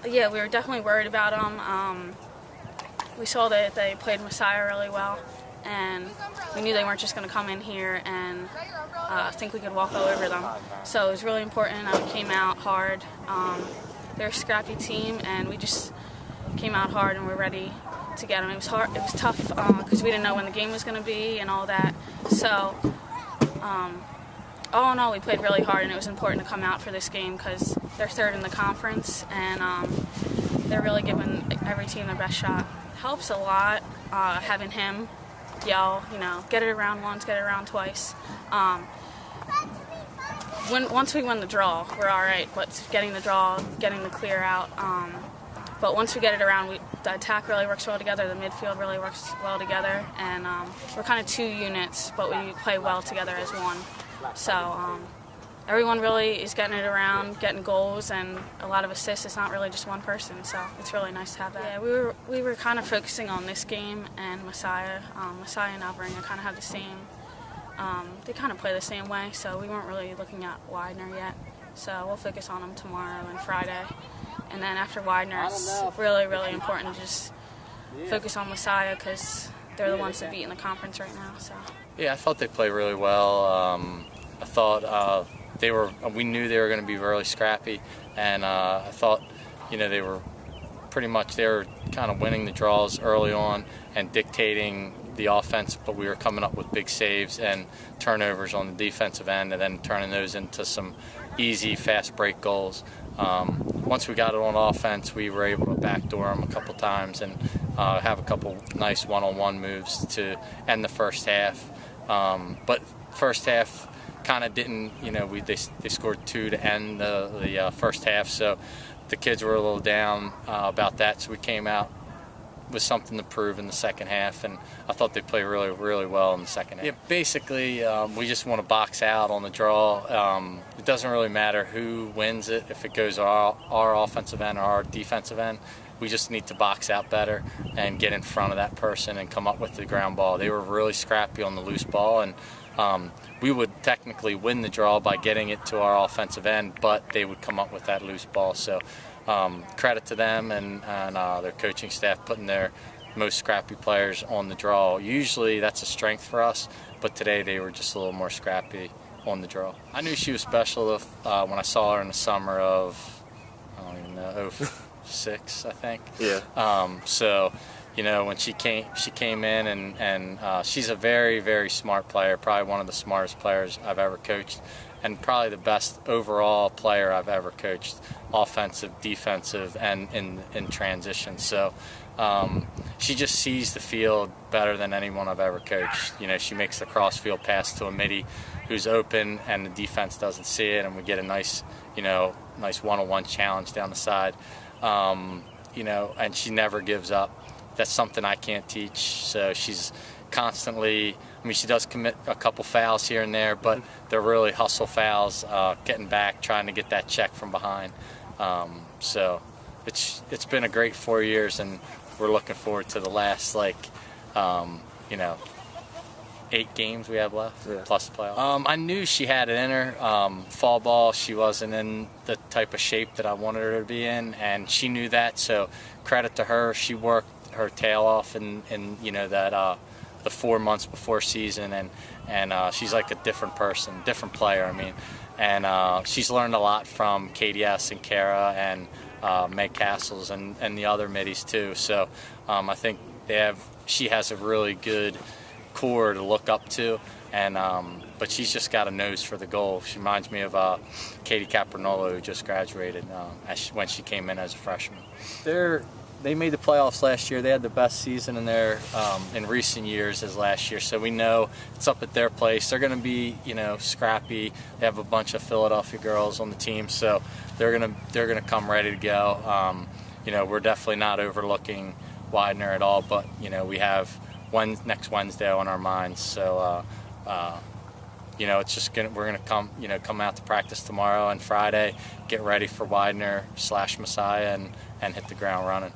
Yeah, we were definitely worried about them. We saw that they played Messiah really well, and we knew they weren't just going to come in here and think we could walk all over them. So it was really important that we came out hard. They're a scrappy team, and we just came out hard and we're ready to get them. It was hard. It was tough because we didn't know when the game was going to be and all that. So all in all, we played really hard, and it was important to come out for this game because they're third in the conference, and they're really giving every team their best shot. Helps a lot having him yell, get it around once, get it around twice. Once we win the draw, we're all right, but getting the draw, getting the clear out. But once we get it around, the attack really works well together, the midfield really works well together, and we're kind of two units, but we play well together as one. So everyone really is getting it around, getting goals, and a lot of assists. It's not really just one person, so it's really nice to have that. Yeah, we were kind of focusing on this game and Messiah. Messiah and Alvernia kind of have the same. They kind of play the same way, so we weren't really looking at Widener yet. So we'll focus on them tomorrow and Friday. And then after Widener, it's really, really important to just focus on Messiah because they're the ones that beat in the conference right now. So. Yeah, I thought they played really well. I thought we knew they were going to be really scrappy, and I thought, they were kind of winning the draws early on and dictating the offense, but we were coming up with big saves and turnovers on the defensive end, and then turning those into some easy, fast break goals. Once we got it on offense, we were able to backdoor them a couple times and have a couple nice one-on-one moves to end the first half. But first half kind of didn't, they scored 2 to end the first half, so the kids were a little down about that, so we came out with something to prove in the second half, and I thought they played really, really well in the second half. Yeah, basically, we just want to box out on the draw. It doesn't really matter who wins it, if it goes our offensive end or our defensive end. We just need to box out better and get in front of that person and come up with the ground ball. They were really scrappy on the loose ball, and we would technically win the draw by getting it to our offensive end, but they would come up with that loose ball. So credit to them and their coaching staff putting their most scrappy players on the draw. Usually that's a strength for us, but today they were just a little more scrappy on the draw. I knew she was special when I saw her in the summer of, I don't even know, 06, I think. Yeah. So, when she came in, and she's a very, very smart player, probably one of the smartest players I've ever coached, and probably the best overall player I've ever coached, offensive, defensive, and in transition. So she just sees the field better than anyone I've ever coached. She makes the cross-field pass to a midi who's open, and the defense doesn't see it, and we get a nice one-on-one challenge down the side. And she never gives up. That's something I can't teach. So she's constantly, she does commit a couple fouls here and there, but they're really hustle fouls, getting back, trying to get that check from behind. So it's been a great 4 years, and we're looking forward to the last 8 games we have left, plus the playoff. I knew she had it in her. Fall ball, she wasn't in the type of shape that I wanted her to be in, and she knew that, so credit to her. She worked her tail off in the 4 months before season, and she's like a different person, different player, and she's learned a lot from KDS and Kara and Meg Castles and the other middies too, so I think she has a really good core to look up to, and but she's just got a nose for the goal. She reminds me of Katie Capernolo, who just graduated when she came in as a freshman. They made the playoffs last year. They had the best season in recent years as last year, so we know it's up at their place. They're going to be scrappy. They have a bunch of Philadelphia girls on the team, so they're gonna come ready to go. We're definitely not overlooking Widener at all, but we have next Wednesday on our minds, so it's just we're gonna come out to practice tomorrow and Friday, get ready for Widener / Messiah, and hit the ground running.